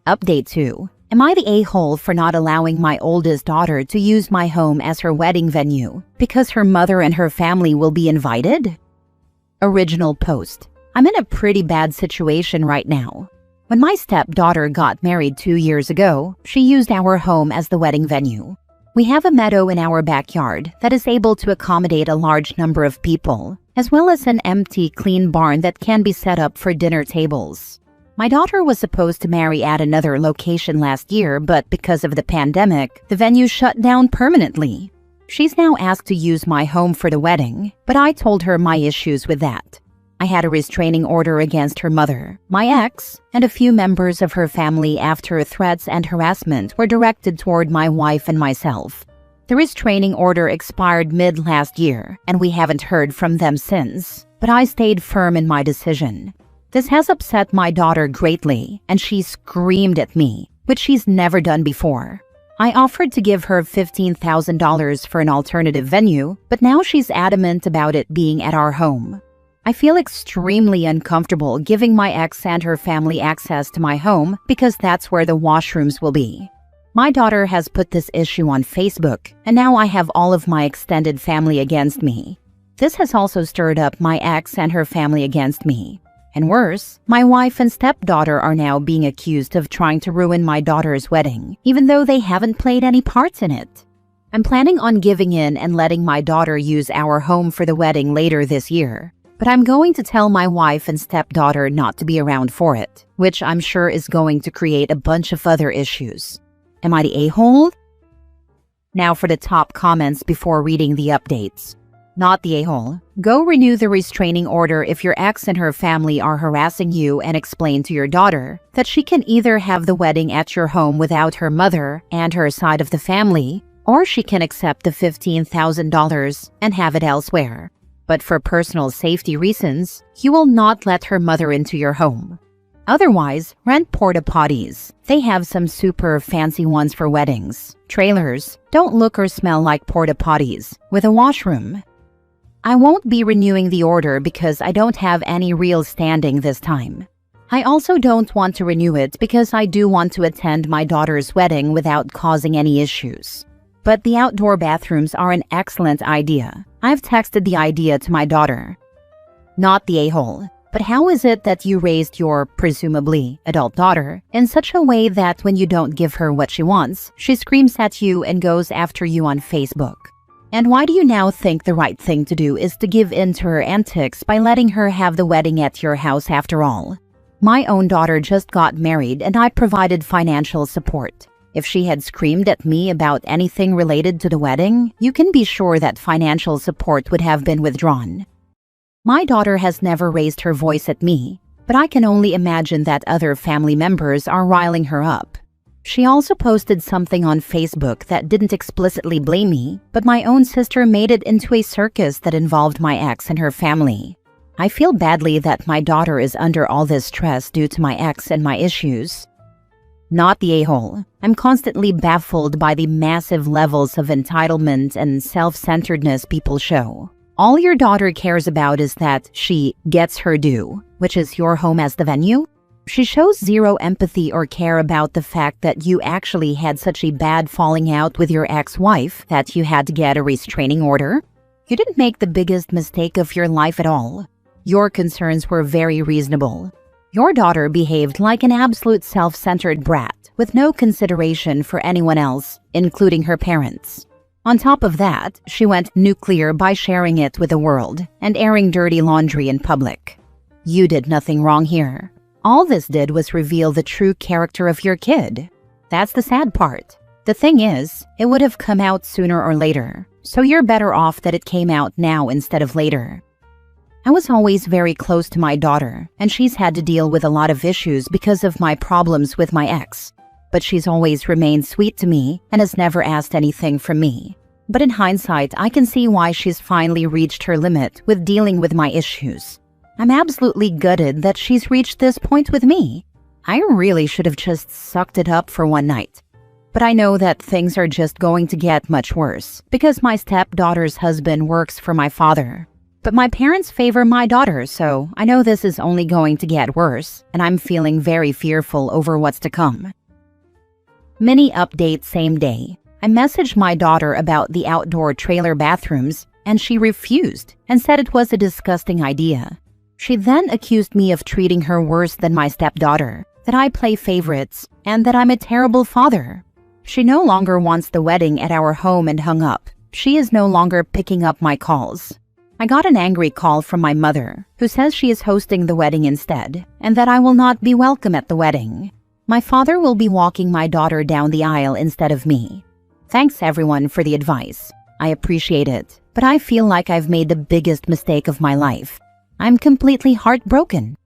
Update 2. Am I the a-hole for not allowing my oldest daughter to use my home as her wedding venue because her mother and her family will be invited? Original post. I'm in a pretty bad situation right now. When my stepdaughter got married 2 years ago, she used our home as the wedding venue. We have a meadow in our backyard that is able to accommodate a large number of people, as well as an empty, clean barn that can be set up for dinner tables. My daughter was supposed to marry at another location last year, but because of the pandemic, the venue shut down permanently. She's now asked to use my home for the wedding, but I told her my issues with that. I had a restraining order against her mother, my ex, and a few members of her family after threats and harassment were directed toward my wife and myself. The restraining order expired mid-last year, and we haven't heard from them since, but I stayed firm in my decision. This has upset my daughter greatly, and she screamed at me, which she's never done before. I offered to give her $15,000 for an alternative venue, but now she's adamant about it being at our home. I feel extremely uncomfortable giving my ex and her family access to my home because that's where the washrooms will be. My daughter has put this issue on Facebook, and now I have all of my extended family against me. This has also stirred up my ex and her family against me. And worse, my wife and stepdaughter are now being accused of trying to ruin my daughter's wedding, even though they haven't played any parts in it. I'm planning on giving in and letting my daughter use our home for the wedding later this year. But I'm going to tell my wife and stepdaughter not to be around for it, which I'm sure is going to create a bunch of other issues. Am I the a-hole? Now for the top comments before reading the updates. Not the a-hole. Go renew the restraining order if your ex and her family are harassing you, and explain to your daughter that she can either have the wedding at your home without her mother and her side of the family, or she can accept the $15,000 and have it elsewhere. But for personal safety reasons, you will not let her mother into your home. Otherwise, rent porta potties. They have some super fancy ones for weddings. Trailers don't look or smell like porta potties, with a washroom. I won't be renewing the order because I don't have any real standing this time. I also don't want to renew it because I do want to attend my daughter's wedding without causing any issues. But the outdoor bathrooms are an excellent idea. I've texted the idea to my daughter. Not the a-hole. But how is it that you raised your, presumably, adult daughter in such a way that when you don't give her what she wants, she screams at you and goes after you on Facebook? And why do you now think the right thing to do is to give in to her antics by letting her have the wedding at your house after all? My own daughter just got married and I provided financial support. If she had screamed at me about anything related to the wedding, you can be sure that financial support would have been withdrawn. My daughter has never raised her voice at me, but I can only imagine that other family members are riling her up. She also posted something on Facebook that didn't explicitly blame me, but my own sister made it into a circus that involved my ex and her family. I feel badly that my daughter is under all this stress due to my ex and my issues. Not the a-hole. I'm constantly baffled by the massive levels of entitlement and self-centeredness people show. All your daughter cares about is that she gets her due, which is your home as the venue. She shows zero empathy or care about the fact that you actually had such a bad falling out with your ex-wife that you had to get a restraining order. You didn't make the biggest mistake of your life at all. Your concerns were very reasonable. Your daughter behaved like an absolute self-centered brat with no consideration for anyone else, including her parents. On top of that, she went nuclear by sharing it with the world and airing dirty laundry in public. You did nothing wrong here. All this did was reveal the true character of your kid. That's the sad part. The thing is, it would have come out sooner or later, so you're better off that it came out now instead of later. I was always very close to my daughter, and she's had to deal with a lot of issues because of my problems with my ex. But she's always remained sweet to me and has never asked anything from me. But in hindsight, I can see why she's finally reached her limit with dealing with my issues. I'm absolutely gutted that she's reached this point with me. I really should have just sucked it up for one night. But I know that things are just going to get much worse because my stepdaughter's husband works for my father. But my parents favor my daughter, so I know this is only going to get worse, and I'm feeling very fearful over what's to come. Mini update same day. I messaged my daughter about the outdoor trailer bathrooms, and she refused and said it was a disgusting idea. She then accused me of treating her worse than my stepdaughter, that I play favorites, and that I'm a terrible father. She no longer wants the wedding at our home and hung up. She is no longer picking up my calls. I got an angry call from my mother, who says she is hosting the wedding instead, and that I will not be welcome at the wedding. My father will be walking my daughter down the aisle instead of me. Thanks everyone for the advice. I appreciate it, but I feel like I've made the biggest mistake of my life. I'm completely heartbroken.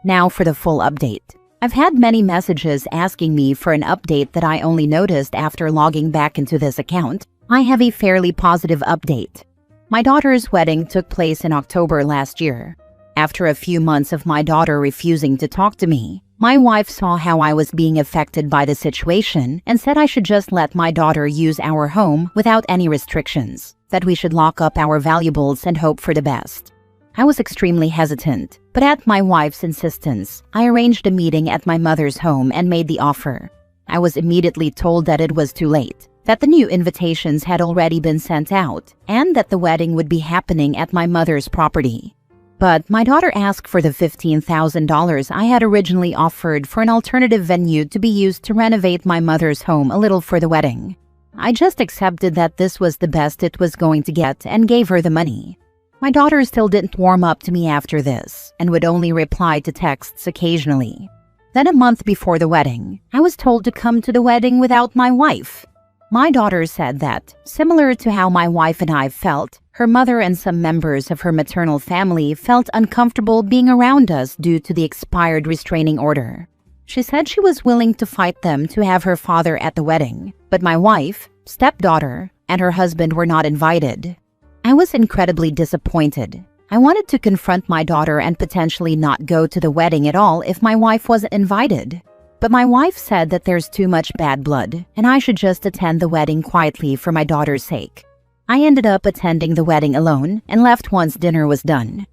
Now for the full update. I've had many messages asking me for an update that I only noticed after logging back into this account. I have a fairly positive update. My daughter's wedding took place in October last year. After a few months of my daughter refusing to talk to me, my wife saw how I was being affected by the situation and said I should just let my daughter use our home without any restrictions, that we should lock up our valuables and hope for the best. I was extremely hesitant, but at my wife's insistence, I arranged a meeting at my mother's home and made the offer. I was immediately told that it was too late, that the new invitations had already been sent out, and that the wedding would be happening at my mother's property. But my daughter asked for the $15,000 I had originally offered for an alternative venue to be used to renovate my mother's home a little for the wedding. I just accepted that this was the best it was going to get and gave her the money. My daughter still didn't warm up to me after this and would only reply to texts occasionally. Then a month before the wedding, I was told to come to the wedding without my wife. My daughter said that, similar to how my wife and I felt, her mother and some members of her maternal family felt uncomfortable being around us due to the expired restraining order. She said she was willing to fight them to have her father at the wedding, but my wife, stepdaughter, and her husband were not invited. I was incredibly disappointed. I wanted to confront my daughter and potentially not go to the wedding at all if my wife wasn't invited. But my wife said that there's too much bad blood, and I should just attend the wedding quietly for my daughter's sake. I ended up attending the wedding alone and left once dinner was done.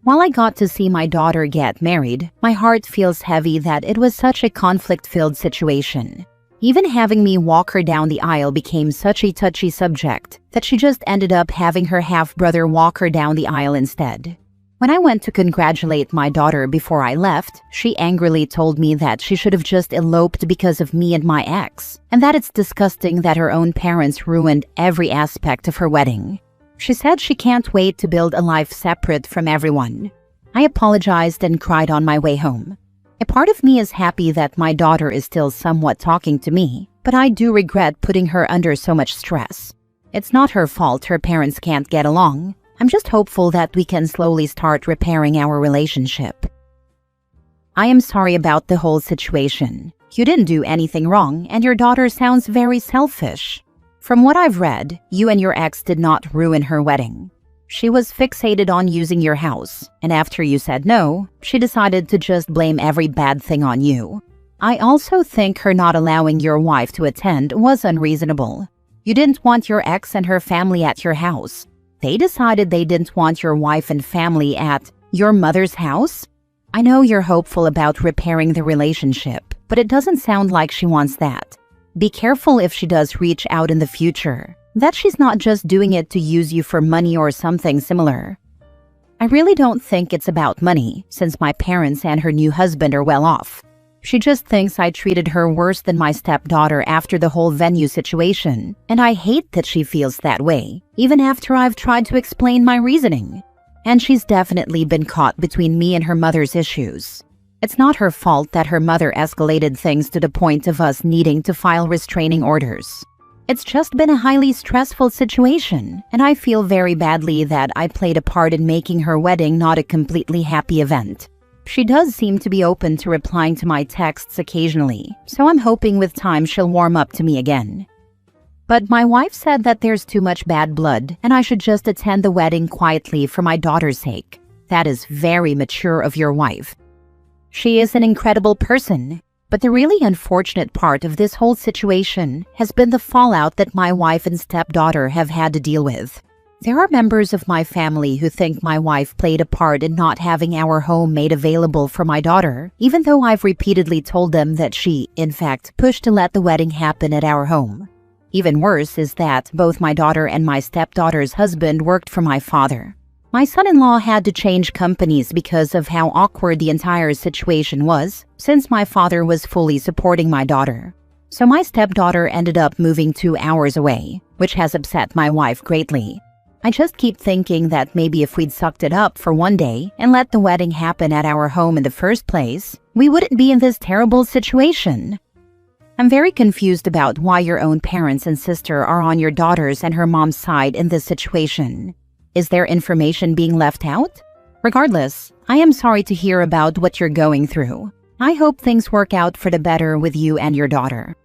While I got to see my daughter get married, my heart feels heavy that it was such a conflict-filled situation. Even having me walk her down the aisle became such a touchy subject that she just ended up having her half-brother walk her down the aisle instead. When I went to congratulate my daughter before I left, she angrily told me that she should have just eloped because of me and my ex, and that it's disgusting that her own parents ruined every aspect of her wedding. She said she can't wait to build a life separate from everyone. I apologized and cried on my way home. A part of me is happy that my daughter is still somewhat talking to me, but I do regret putting her under so much stress. It's not her fault her parents can't get along. I'm just hopeful that we can slowly start repairing our relationship. I am sorry about the whole situation. You didn't do anything wrong, and your daughter sounds very selfish. From what I've read, you and your ex did not ruin her wedding. She was fixated on using your house, and after you said no, she decided to just blame every bad thing on you. I also think her not allowing your wife to attend was unreasonable. You didn't want your ex and her family at your house. They decided they didn't want your wife and family at your mother's house? I know you're hopeful about repairing the relationship, but it doesn't sound like she wants that. Be careful if she does reach out in the future, that she's not just doing it to use you for money or something similar. I really don't think it's about money, since my parents and her new husband are well off. She just thinks I treated her worse than my stepdaughter after the whole venue situation, and I hate that she feels that way, even after I've tried to explain my reasoning. And she's definitely been caught between me and her mother's issues. It's not her fault that her mother escalated things to the point of us needing to file restraining orders. It's just been a highly stressful situation, and I feel very badly that I played a part in making her wedding not a completely happy event. She does seem to be open to replying to my texts occasionally, so I'm hoping with time she'll warm up to me again. But my wife said that there's too much bad blood and I should just attend the wedding quietly for my daughter's sake. That is very mature of your wife. She is an incredible person, but the really unfortunate part of this whole situation has been the fallout that my wife and stepdaughter have had to deal with. There are members of my family who think my wife played a part in not having our home made available for my daughter, even though I've repeatedly told them that she, in fact, pushed to let the wedding happen at our home. Even worse is that both my daughter and my stepdaughter's husband worked for my father. My son-in-law had to change companies because of how awkward the entire situation was, since my father was fully supporting my daughter. So my stepdaughter ended up moving 2 hours away, which has upset my wife greatly. I just keep thinking that maybe if we'd sucked it up for one day and let the wedding happen at our home in the first place, we wouldn't be in this terrible situation. I'm very confused about why your own parents and sister are on your daughter's and her mom's side in this situation. Is there information being left out? Regardless, I am sorry to hear about what you're going through. I hope things work out for the better with you and your daughter.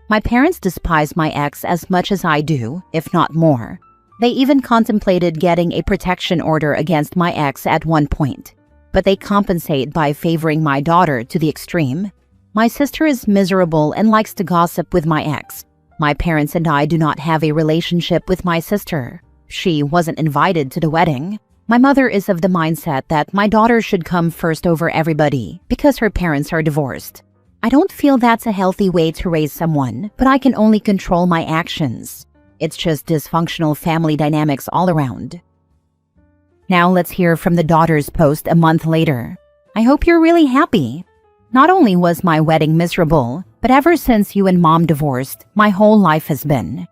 My parents despise my ex as much as I do, if not more. They even contemplated getting a protection order against my ex at one point, but they compensate by favoring my daughter to the extreme. My sister is miserable and likes to gossip with my ex. My parents and I do not have a relationship with my sister. She wasn't invited to the wedding. My mother is of the mindset that my daughter should come first over everybody because her parents are divorced. I don't feel that's a healthy way to raise someone, but I can only control my actions. It's just dysfunctional family dynamics all around. Now let's hear from the daughter's post a month later. I hope you're really happy. Not only was my wedding miserable, but ever since you and mom divorced, my whole life has been.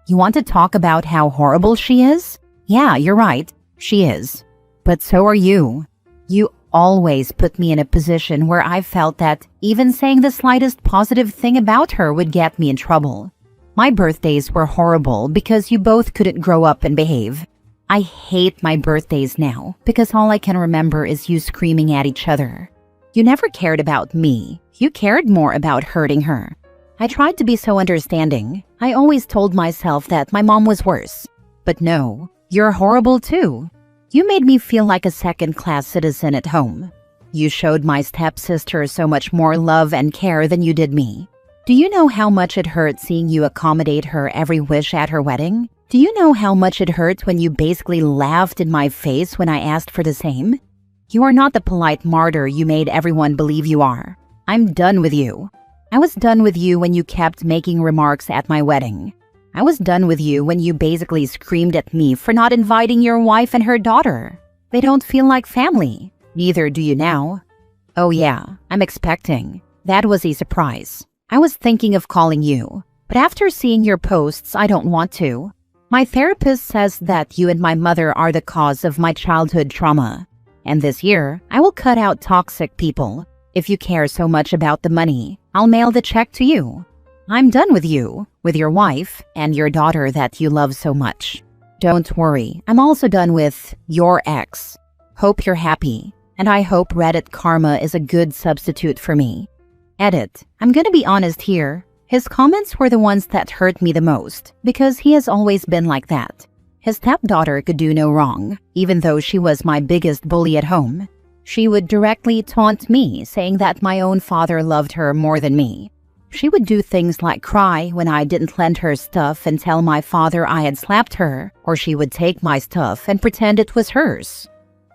You want to talk about how horrible she is? Yeah, you're right. She is. But so are you. You always put me in a position where I felt that even saying the slightest positive thing about her would get me in trouble. My birthdays were horrible because you both couldn't grow up and behave. I hate my birthdays now because all I can remember is you screaming at each other. You never cared about me. You cared more about hurting her. I tried to be so understanding. I always told myself that my mom was worse. But no, you're horrible too. You made me feel like a second-class citizen at home. You showed my stepsister so much more love and care than you did me. Do you know how much it hurt seeing you accommodate her every wish at her wedding? Do you know how much it hurt when you basically laughed in my face when I asked for the same? You are not the polite martyr you made everyone believe you are. I'm done with you. I was done with you when you kept making remarks at my wedding. I was done with you when you basically screamed at me for not inviting your wife and her daughter. They don't feel like family. Neither do you now. Oh yeah, I'm expecting. That was a surprise. I was thinking of calling you, but after seeing your posts, I don't want to. My therapist says that you and my mother are the cause of my childhood trauma. And this year, I will cut out toxic people. If you care so much about the money, I'll mail the check to you. I'm done with you, with your wife, and your daughter that you love so much. Don't worry, I'm also done with your ex. Hope you're happy, and I hope Reddit karma is a good substitute for me. Edit. I'm gonna be honest here. His comments were the ones that hurt me the most, because he has always been like that. His stepdaughter could do no wrong, even though she was my biggest bully at home. She would directly taunt me, saying that my own father loved her more than me. She would do things like cry when I didn't lend her stuff and tell my father I had slapped her, or she would take my stuff and pretend it was hers.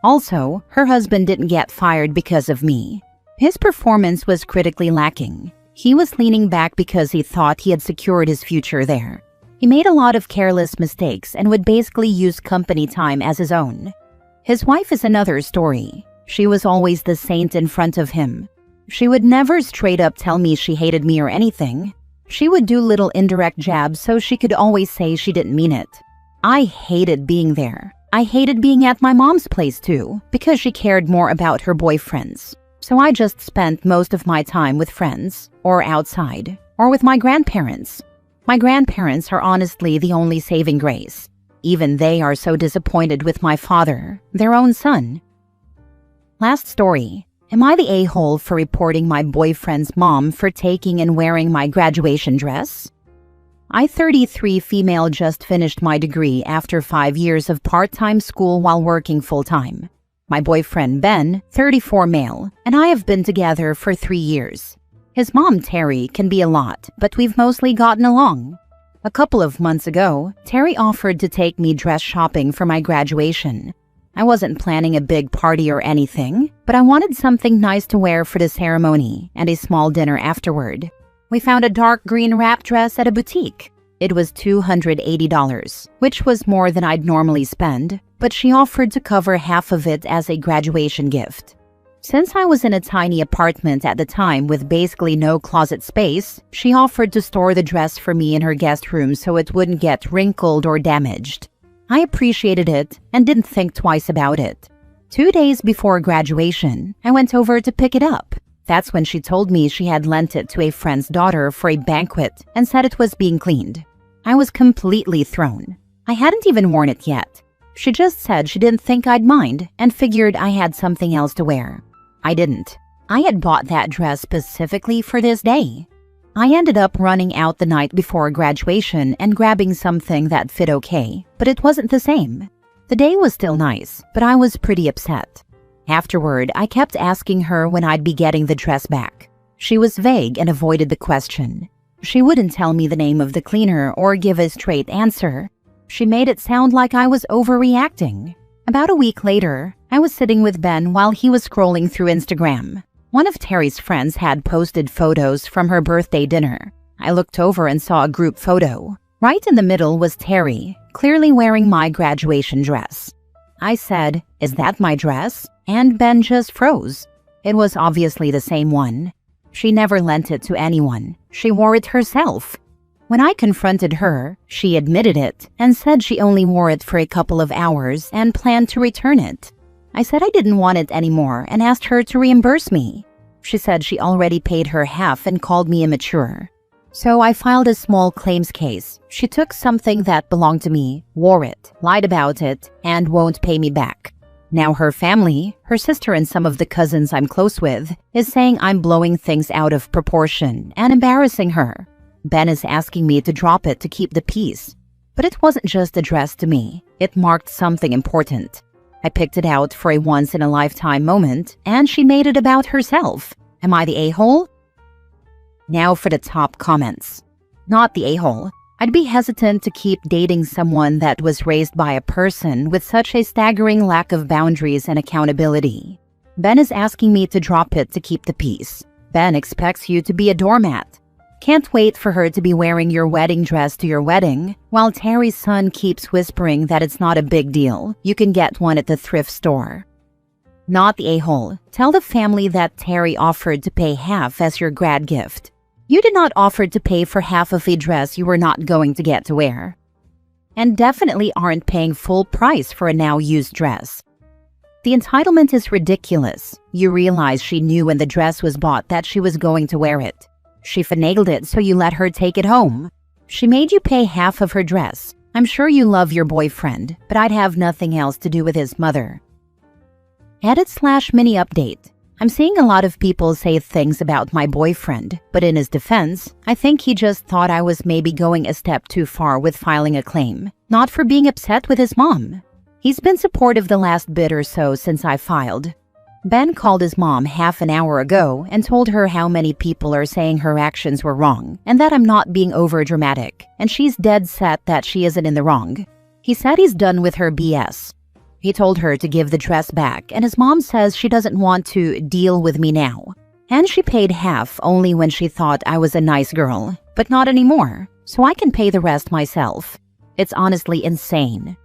Also, her husband didn't get fired because of me. His performance was critically lacking. He was leaning back because he thought he had secured his future there. He made a lot of careless mistakes and would basically use company time as his own. His wife is another story. She was always the saint in front of him. She would never straight up tell me she hated me or anything. She would do little indirect jabs so she could always say she didn't mean it. I hated being there. I hated being at my mom's place too, because she cared more about her boyfriends. So I just spent most of my time with friends, or outside, or with my grandparents. My grandparents are honestly the only saving grace. Even they are so disappointed with my father, their own son. Last story. Am I the a-hole for reporting my boyfriend's mom for taking and wearing my graduation dress? I, 33 female, just finished my degree after 5 years of part-time school while working full-time. My boyfriend, Ben, 34 male, and I have been together for 3 years. His mom, Terry, can be a lot, but we've mostly gotten along. A couple of months ago, Terry offered to take me dress shopping for my graduation. I wasn't planning a big party or anything, but I wanted something nice to wear for the ceremony and a small dinner afterward. We found a dark green wrap dress at a boutique. It was $280, which was more than I'd normally spend, but she offered to cover half of it as a graduation gift. Since I was in a tiny apartment at the time with basically no closet space, she offered to store the dress for me in her guest room so it wouldn't get wrinkled or damaged. I appreciated it and didn't think twice about it. 2 days before graduation, I went over to pick it up. That's when she told me she had lent it to a friend's daughter for a banquet and said it was being cleaned. I was completely thrown. I hadn't even worn it yet. She just said she didn't think I'd mind and figured I had something else to wear. I didn't. I had bought that dress specifically for this day. I ended up running out the night before graduation and grabbing something that fit okay, but it wasn't the same. The day was still nice, but I was pretty upset. Afterward, I kept asking her when I'd be getting the dress back. She was vague and avoided the question. She wouldn't tell me the name of the cleaner or give a straight answer. She made it sound like I was overreacting. About a week later, I was sitting with Ben while he was scrolling through Instagram. One of Terry's friends had posted photos from her birthday dinner. I looked over and saw a group photo. Right in the middle was Terry, clearly wearing my graduation dress. I said, "Is that my dress?" And Ben just froze. It was obviously the same one. She never lent it to anyone. She wore it herself. When I confronted her, she admitted it and said she only wore it for a couple of hours and planned to return it. I said I didn't want it anymore and asked her to reimburse me. She said she already paid her half and called me immature. So I filed a small claims case. She took something that belonged to me, wore it, lied about it, and won't pay me back. Now her family, her sister and some of the cousins I'm close with, is saying I'm blowing things out of proportion and embarrassing her. Ben is asking me to drop it to keep the peace. But it wasn't just addressed to me. It marked something important. I picked it out for a once-in-a-lifetime moment, and she made it about herself. Am I the a-hole? Now for the top comments. Not the a-hole. I'd be hesitant to keep dating someone that was raised by a person with such a staggering lack of boundaries and accountability. Ben is asking me to drop it to keep the peace. Ben expects you to be a doormat. Can't wait for her to be wearing your wedding dress to your wedding, while Terry's son keeps whispering that it's not a big deal. You can get one at the thrift store. Not the a-hole. Tell the family that Terry offered to pay half as your grad gift. You did not offer to pay for half of a dress you were not going to get to wear. And definitely aren't paying full price for a now used dress. The entitlement is ridiculous. You realize she knew when the dress was bought that she was going to wear it. She finagled it so you let her take it home. She made you pay half of her dress. I'm sure you love your boyfriend, but I'd have nothing else to do with his mother. Edit/mini update. I'm seeing a lot of people say things about my boyfriend, but in his defense, I think he just thought I was maybe going a step too far with filing a claim, not for being upset with his mom. He's been supportive the last bit or so since I filed. Ben called his mom half an hour ago and told her how many people are saying her actions were wrong and that I'm not being overdramatic, and she's dead set that she isn't in the wrong. He said he's done with her BS. He told her to give the dress back, and his mom says she doesn't want to deal with me now. And she paid half only when she thought I was a nice girl, but not anymore, so I can pay the rest myself. It's honestly insane.